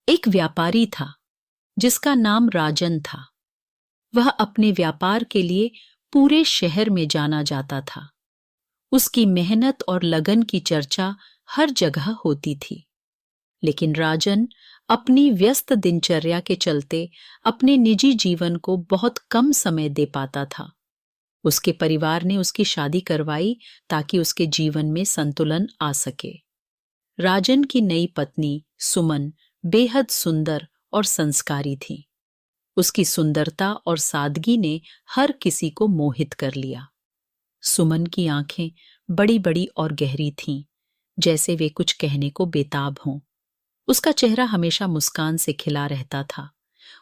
एक व्यापारी था जिसका नाम राजन था। वह अपने व्यापार के लिए पूरे शहर में जाना जाता था। उसकी मेहनत और लगन की चर्चा हर जगह होती थी। लेकिन राजन अपनी व्यस्त दिनचर्या के चलते अपने निजी जीवन को बहुत कम समय दे पाता था। उसके परिवार ने उसकी शादी करवाई ताकि उसके जीवन में संतुलन आ सके। राजन की नई पत्नी सुमन बेहद सुंदर और संस्कारी थी। उसकी सुंदरता और सादगी ने हर किसी को मोहित कर लिया। सुमन की आंखें बड़ी बड़ी और गहरी थीं, जैसे वे कुछ कहने को बेताब हों। उसका चेहरा हमेशा मुस्कान से खिला रहता था।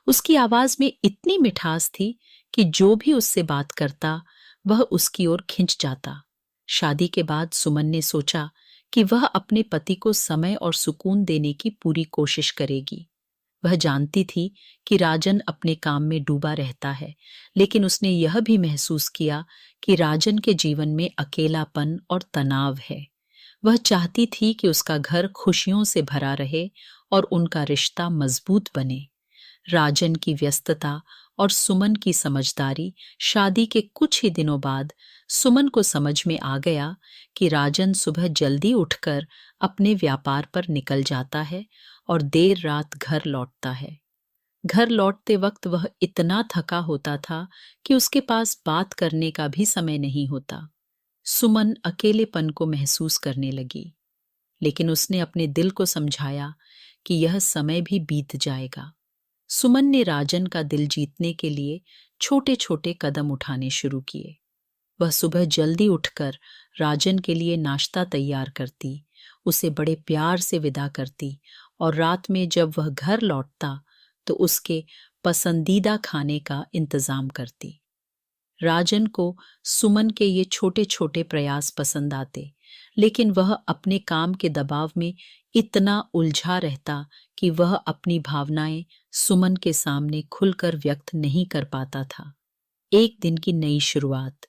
उसकी आवाज में इतनी मिठास थी कि जो भी उससे बात करता वह उसकी ओर खिंच जाता। शादी के बाद सुमन ने सोचा कि वह अपने पति को समय और सुकून देने की पूरी कोशिश करेगी। वह जानती थी कि राजन अपने काम में डूबा रहता है, लेकिन उसने यह भी महसूस किया कि राजन के जीवन में अकेलापन और तनाव है। वह चाहती थी कि उसका घर खुशियों से भरा रहे और उनका रिश्ता मजबूत बने। राजन की व्यस्तता और सुमन की समझदारी, शादी के कुछ ही दिनों बाद सुमन को समझ में आ गया कि राजन सुबह जल्दी उठकर अपने व्यापार पर निकल जाता है और देर रात घर लौटता है। घर लौटते वक्त वह इतना थका होता था कि उसके पास बात करने का भी समय नहीं होता। सुमन अकेलेपन को महसूस करने लगी, लेकिन उसने अपने दिल को समझाया कि यह समय भी बीत जाएगा। सुमन ने राजन का दिल जीतने के लिए छोटे छोटे कदम उठाने शुरू किए। वह सुबह जल्दी उठकर राजन के लिए नाश्ता तैयार करती, उसे बड़े प्यार से विदा करती और रात में जब वह घर लौटता तो उसके पसंदीदा खाने का इंतजाम करती। राजन को सुमन के ये छोटे छोटे प्रयास पसंद आते, लेकिन वह अपने काम के दबाव में इतना उलझा रहता कि वह अपनी भावनाएं सुमन के सामने खुलकर व्यक्त नहीं कर पाता था। एक दिन की नई शुरुआत।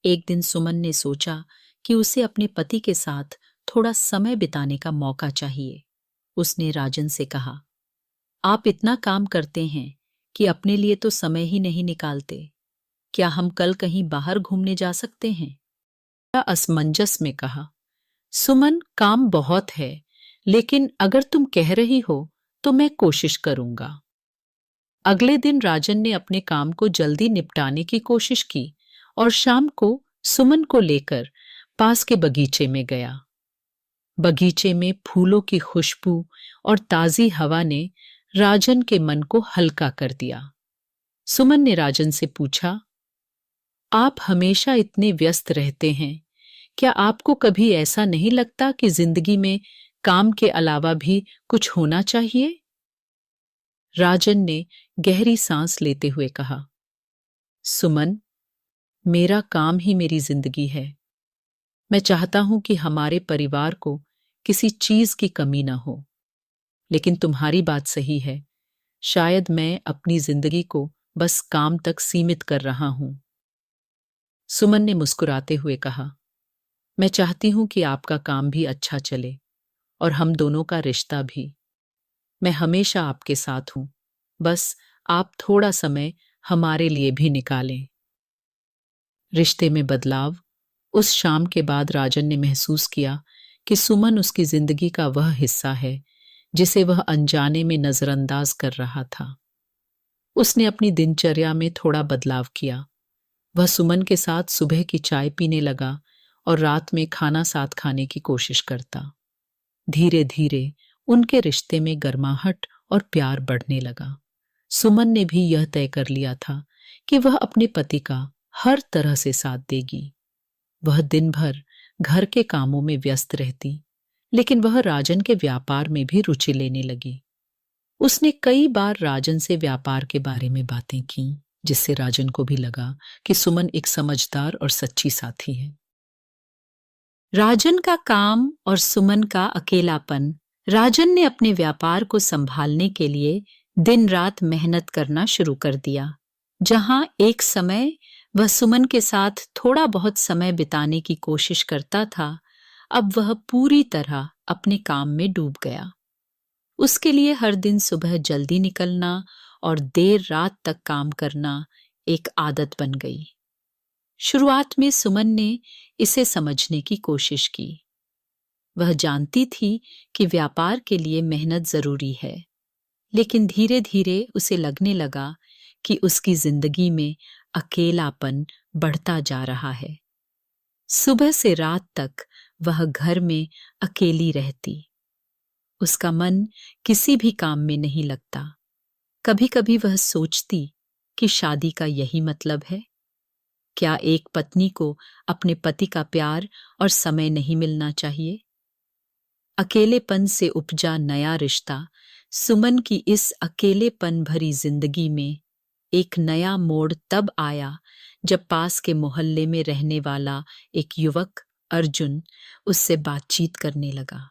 एक दिन सुमन ने सोचा कि उसे अपने पति के साथ थोड़ा समय बिताने का मौका चाहिए। उसने राजन से कहा, आप इतना काम करते हैं कि अपने लिए तो समय ही नहीं निकालते। क्या हम कल कहीं बाहर घूमने जा सकते हैं? असमंजस में कहा, सुमन, काम बहुत है, लेकिन अगर तुम कह रही हो तो मैं कोशिश करूंगा। अगले दिन राजन ने अपने काम को जल्दी निपटाने की कोशिश की और शाम को सुमन को लेकर पास के बगीचे में गया। बगीचे में फूलों की खुशबू और ताजी हवा ने राजन के मन को हल्का कर दिया। सुमन ने राजन से पूछा, आप हमेशा इतने व्यस्त रहते हैं, क्या आपको कभी ऐसा नहीं लगता कि जिंदगी में काम के अलावा भी कुछ होना चाहिए? राजन ने गहरी सांस लेते हुए कहा, सुमन, मेरा काम ही मेरी जिंदगी है। मैं चाहता हूं कि हमारे परिवार को किसी चीज की कमी ना हो, लेकिन तुम्हारी बात सही है। शायद मैं अपनी जिंदगी को बस काम तक सीमित कर रहा हूं। सुमन ने मुस्कुराते हुए कहा, मैं चाहती हूं कि आपका काम भी अच्छा चले और हम दोनों का रिश्ता भी। मैं हमेशा आपके साथ हूं, बस आप थोड़ा समय हमारे लिए भी निकालें। रिश्ते में बदलाव। उस शाम के बाद राजन ने महसूस किया कि सुमन उसकी जिंदगी का वह हिस्सा है जिसे वह अनजाने में नजरअंदाज कर रहा था। उसने अपनी दिनचर्या में थोड़ा बदलाव किया। वह सुमन के साथ सुबह की चाय पीने लगा और रात में खाना साथ खाने की कोशिश करता। धीरे धीरे उनके रिश्ते में गर्माहट और प्यार बढ़ने लगा। सुमन ने भी यह तय कर लिया था कि वह अपने पति का हर तरह से साथ देगी। वह दिन भर घर के कामों में व्यस्त रहती, लेकिन वह राजन के व्यापार में भी रुचि लेने लगी। उसने कई बार राजन से व्यापार के बारे में बातें की, जिससे राजन को भी लगा कि सुमन एक समझदार और सच्ची साथी है। राजन का काम और सुमन का अकेलापन। राजन ने अपने व्यापार को संभालने के लिए दिन रात मेहनत करना शुरू कर दिया। जहां एक समय वह सुमन के साथ थोड़ा बहुत समय बिताने की कोशिश करता था, अब वह पूरी तरह अपने काम में डूब गया। उसके लिए हर दिन सुबह जल्दी निकलना और देर रात तक काम करना एक आदत बन गई। शुरुआत में सुमन ने इसे समझने की कोशिश की। वह जानती थी कि व्यापार के लिए मेहनत जरूरी है, लेकिन धीरे धीरे उसे लगने लगा कि उसकी जिंदगी में अकेलापन बढ़ता जा रहा है। सुबह से रात तक वह घर में अकेली रहती। उसका मन किसी भी काम में नहीं लगता। कभी कभी वह सोचती कि शादी का यही मतलब है। क्या एक पत्नी को अपने पति का प्यार और समय नहीं मिलना चाहिए? अकेलेपन से उपजा नया रिश्ता सुमन की इस अकेलेपन भरी जिंदगी में एक नया मोड़ तब आया जब पास के मोहल्ले में रहने वाला एक युवक अर्जुन उससे बातचीत करने लगा।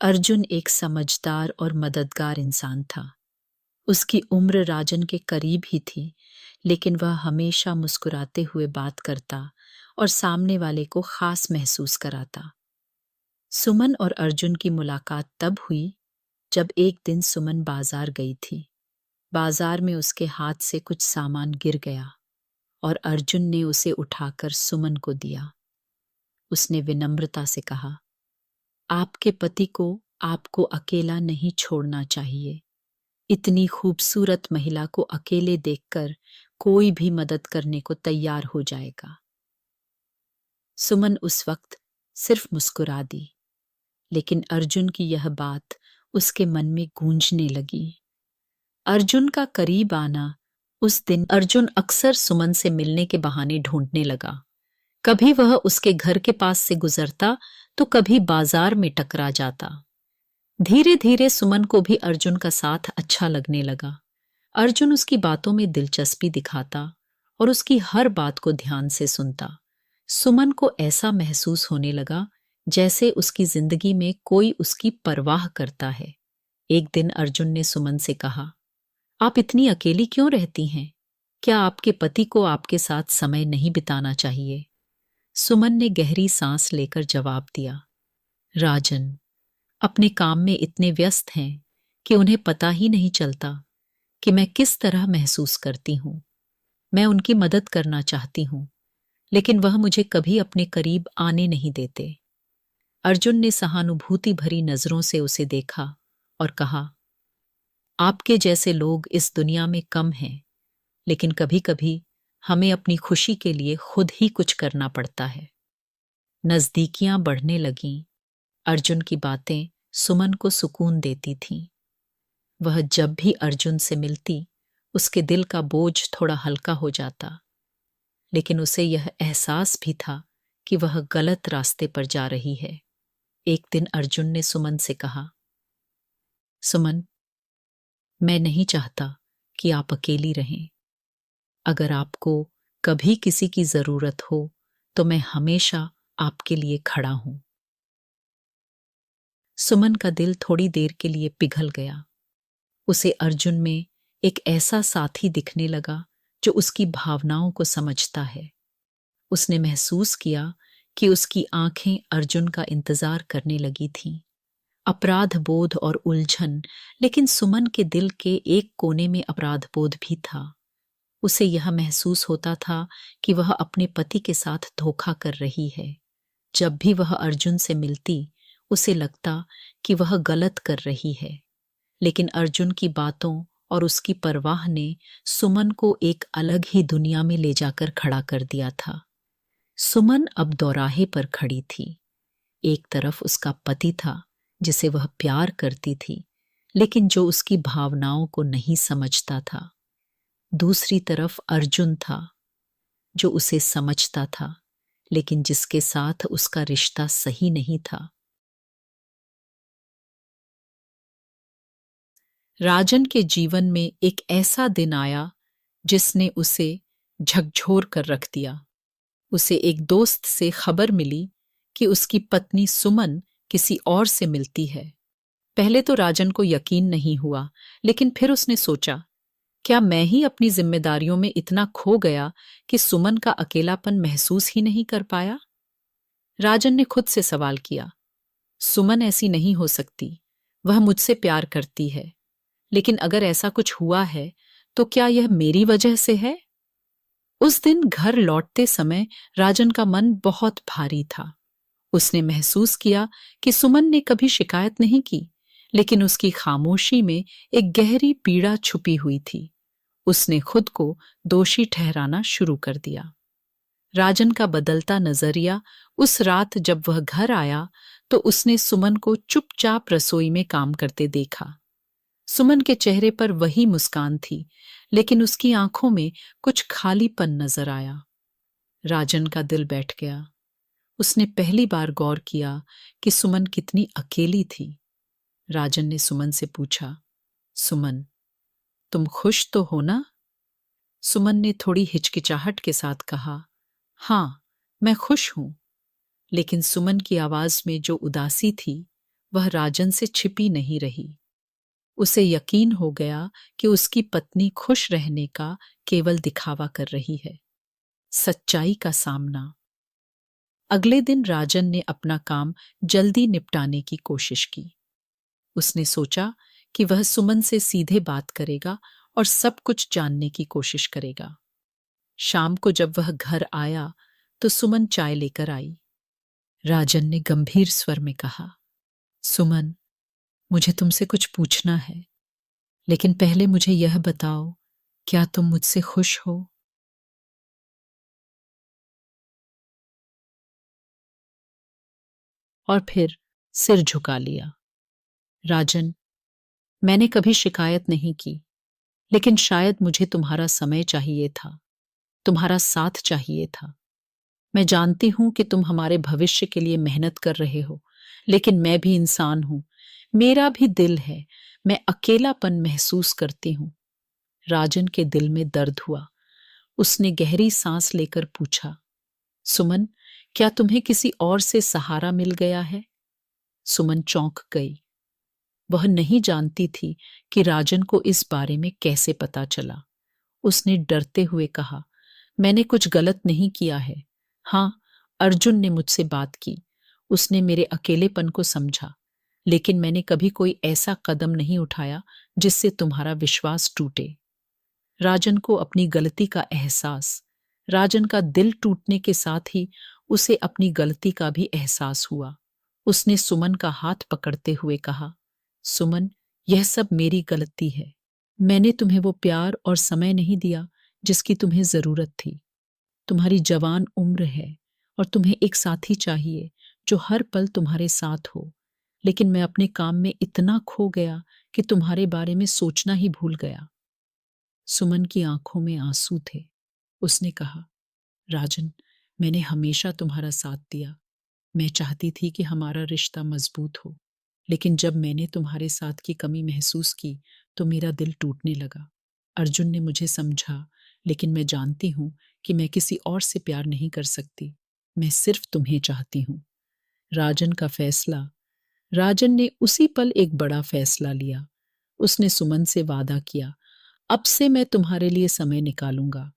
अर्जुन एक समझदार और मददगार इंसान था। उसकी उम्र राजन के करीब ही थी, लेकिन वह हमेशा मुस्कुराते हुए बात करता और सामने वाले को खास महसूस कराता। सुमन और अर्जुन की मुलाकात तब हुई जब एक दिन सुमन बाजार गई थी। बाजार में उसके हाथ से कुछ सामान गिर गया और अर्जुन ने उसे उठाकर सुमन को दिया। उसने विनम्रता से कहा, आपके पति को आपको अकेला नहीं छोड़ना चाहिए। इतनी खूबसूरत महिला को अकेले देखकर कोई भी मदद करने को तैयार हो जाएगा। सुमन उस वक्त सिर्फ मुस्कुरा दी, लेकिन अर्जुन की यह बात उसके मन में गूंजने लगी। अर्जुन का करीब आना। उस दिन अर्जुन अक्सर सुमन से मिलने के बहाने ढूंढने लगा। कभी वह उसके घर के पास से गुजरता तो कभी बाजार में टकरा जाता। धीरे धीरे सुमन को भी अर्जुन का साथ अच्छा लगने लगा। अर्जुन उसकी बातों में दिलचस्पी दिखाता और उसकी हर बात को ध्यान से सुनता। सुमन को ऐसा महसूस होने लगा जैसे उसकी जिंदगी में कोई उसकी परवाह करता है। एक दिन अर्जुन ने सुमन से कहा, आप इतनी अकेली क्यों रहती हैं? क्या आपके पति को आपके साथ समय नहीं बिताना चाहिए? सुमन ने गहरी सांस लेकर जवाब दिया, राजन अपने काम में इतने व्यस्त हैं कि उन्हें पता ही नहीं चलता कि मैं किस तरह महसूस करती हूं। मैं उनकी मदद करना चाहती हूं, लेकिन वह मुझे कभी अपने करीब आने नहीं देते। अर्जुन ने सहानुभूति भरी नजरों से उसे देखा और कहा, आपके जैसे लोग इस दुनिया में कम हैं, लेकिन कभी कभी हमें अपनी खुशी के लिए खुद ही कुछ करना पड़ता है। नजदीकियां बढ़ने लगीं। अर्जुन की बातें सुमन को सुकून देती थीं। वह जब भी अर्जुन से मिलती, उसके दिल का बोझ थोड़ा हल्का हो जाता, लेकिन उसे यह एहसास भी था कि वह गलत रास्ते पर जा रही है। एक दिन अर्जुन ने सुमन से कहा, सुमन, मैं नहीं चाहता कि आप अकेली रहें। अगर आपको कभी किसी की जरूरत हो तो मैं हमेशा आपके लिए खड़ा हूं। सुमन का दिल थोड़ी देर के लिए पिघल गया। उसे अर्जुन में एक ऐसा साथी दिखने लगा जो उसकी भावनाओं को समझता है। उसने महसूस किया कि उसकी आंखें अर्जुन का इंतजार करने लगी थीं। अपराध बोध और उलझन, लेकिन सुमन के दिल के एक कोने में अपराध बोध भी था। उसे यह महसूस होता था कि वह अपने पति के साथ धोखा कर रही है। जब भी वह अर्जुन से मिलती, उसे लगता कि वह गलत कर रही है, लेकिन अर्जुन की बातों और उसकी परवाह ने सुमन को एक अलग ही दुनिया में ले जाकर खड़ा कर दिया था। सुमन अब दौराहे पर खड़ी थी। एक तरफ उसका पति था जिसे वह प्यार करती थी, लेकिन जो उसकी भावनाओं को नहीं समझता था। दूसरी तरफ अर्जुन था जो उसे समझता था, लेकिन जिसके साथ उसका रिश्ता सही नहीं था। राजन के जीवन में एक ऐसा दिन आया जिसने उसे झकझोर कर रख दिया। उसे एक दोस्त से खबर मिली कि उसकी पत्नी सुमन किसी और से मिलती है। पहले तो राजन को यकीन नहीं हुआ, लेकिन फिर उसने सोचा, क्या मैं ही अपनी जिम्मेदारियों में इतना खो गया कि सुमन का अकेलापन महसूस ही नहीं कर पाया? राजन ने खुद से सवाल किया, सुमन ऐसी नहीं हो सकती। वह मुझसे प्यार करती है, लेकिन अगर ऐसा कुछ हुआ है तो क्या यह मेरी वजह से है? उस दिन घर लौटते समय राजन का मन बहुत भारी था। उसने महसूस किया कि सुमन ने कभी शिकायत नहीं की, लेकिन उसकी खामोशी में एक गहरी पीड़ा छुपी हुई थी। उसने खुद को दोषी ठहराना शुरू कर दिया। राजन का बदलता नजरिया उस रात जब वह घर आया तो उसने सुमन को चुपचाप रसोई में काम करते देखा। सुमन के चेहरे पर वही मुस्कान थी, लेकिन उसकी आंखों में कुछ खालीपन नजर आया। राजन का दिल बैठ गया। उसने पहली बार गौर किया कि सुमन कितनी अकेली थी। राजन ने सुमन से पूछा, सुमन, तुम खुश तो हो ना? सुमन ने थोड़ी हिचकिचाहट के साथ कहा, हाँ, मैं खुश हूं। लेकिन सुमन की आवाज में जो उदासी थी, वह राजन से छिपी नहीं रही। उसे यकीन हो गया कि उसकी पत्नी खुश रहने का केवल दिखावा कर रही है। सच्चाई का सामना। अगले दिन राजन ने अपना काम जल्दी निपटाने की कोशिश की। उसने सोचा कि वह सुमन से सीधे बात करेगा और सब कुछ जानने की कोशिश करेगा। शाम को जब वह घर आया तो सुमन चाय लेकर आई। राजन ने गंभीर स्वर में कहा, सुमन, मुझे तुमसे कुछ पूछना है, लेकिन पहले मुझे यह बताओ, क्या तुम मुझसे खुश हो? और फिर सिर झुका लिया। राजन, मैंने कभी शिकायत नहीं की, लेकिन शायद मुझे तुम्हारा समय चाहिए था, तुम्हारा साथ चाहिए था। मैं जानती हूं कि तुम हमारे भविष्य के लिए मेहनत कर रहे हो, लेकिन मैं भी इंसान हूं, मेरा भी दिल है, मैं अकेलापन महसूस करती हूं। राजन के दिल में दर्द हुआ। उसने गहरी सांस लेकर पूछा, सुमन, क्या तुम्हें किसी और से सहारा मिल गया है? सुमन चौंक गई। वह नहीं जानती थी कि राजन को इस बारे में कैसे पता चला। उसने डरते हुए कहा, मैंने कुछ गलत नहीं किया है। हाँ, अर्जुन ने मुझसे बात की, उसने मेरे अकेलेपन को समझा, लेकिन मैंने कभी कोई ऐसा कदम नहीं उठाया जिससे तुम्हारा विश्वास टूटे। राजन को अपनी गलती का एहसास, राजन का दिल टूटने के साथ ही उसे अपनी गलती का भी एहसास हुआ। उसने सुमन का हाथ पकड़ते हुए कहा, सुमन, यह सब मेरी गलती है। मैंने तुम्हें वो प्यार और समय नहीं दिया जिसकी तुम्हें जरूरत थी। तुम्हारी जवान उम्र है और तुम्हें एक साथी चाहिए जो हर पल तुम्हारे साथ हो, लेकिन मैं अपने काम में इतना खो गया कि तुम्हारे बारे में सोचना ही भूल गया। सुमन की आंखों में आंसू थे। उसने कहा, राजन, मैंने हमेशा तुम्हारा साथ दिया। मैं चाहती थी कि हमारा रिश्ता मजबूत हो, लेकिन जब मैंने तुम्हारे साथ की कमी महसूस की तो मेरा दिल टूटने लगा। अर्जुन ने मुझे समझा, लेकिन मैं जानती हूं कि मैं किसी और से प्यार नहीं कर सकती। मैं सिर्फ तुम्हें चाहती हूं। राजन का फैसला। राजन ने उसी पल एक बड़ा फैसला लिया। उसने सुमन से वादा किया, अब से मैं तुम्हारे लिए समय निकालूंगा।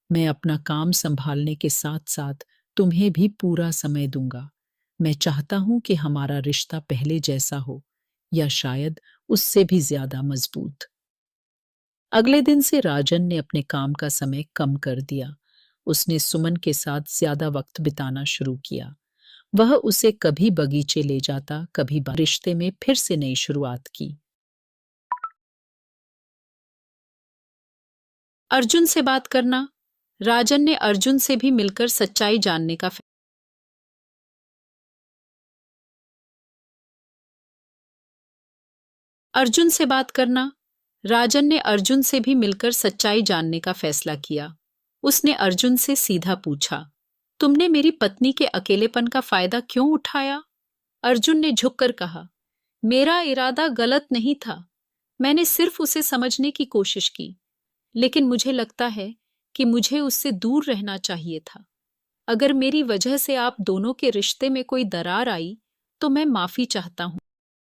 मैं अपना काम संभालने के साथ साथ तुम्हें भी पूरा समय दूंगा। मैं चाहता हूं कि हमारा रिश्ता पहले जैसा हो, या शायद उससे भी ज्यादा मजबूत। अगले दिन से राजन ने अपने काम का समय कम कर दिया। उसने सुमन के साथ ज्यादा वक्त बिताना शुरू किया। वह उसे कभी बगीचे ले जाता, कभी रिश्ते में फिर से नई शुरुआत की। अर्जुन से बात करना। राजन ने अर्जुन से भी मिलकर सच्चाई जानने का अर्जुन से बात करना। राजन ने अर्जुन से भी मिलकर सच्चाई जानने का फैसला किया। उसने अर्जुन से सीधा पूछा, तुमने मेरी पत्नी के अकेलेपन का फायदा क्यों उठाया? अर्जुन ने झुककर कहा, मेरा इरादा गलत नहीं था। मैंने सिर्फ उसे समझने की कोशिश की, लेकिन मुझे लगता है कि मुझे उससे दूर रहना चाहिए था। अगर मेरी वजह से आप दोनों के रिश्ते में कोई दरार आई, तो मैं माफी चाहता हूं।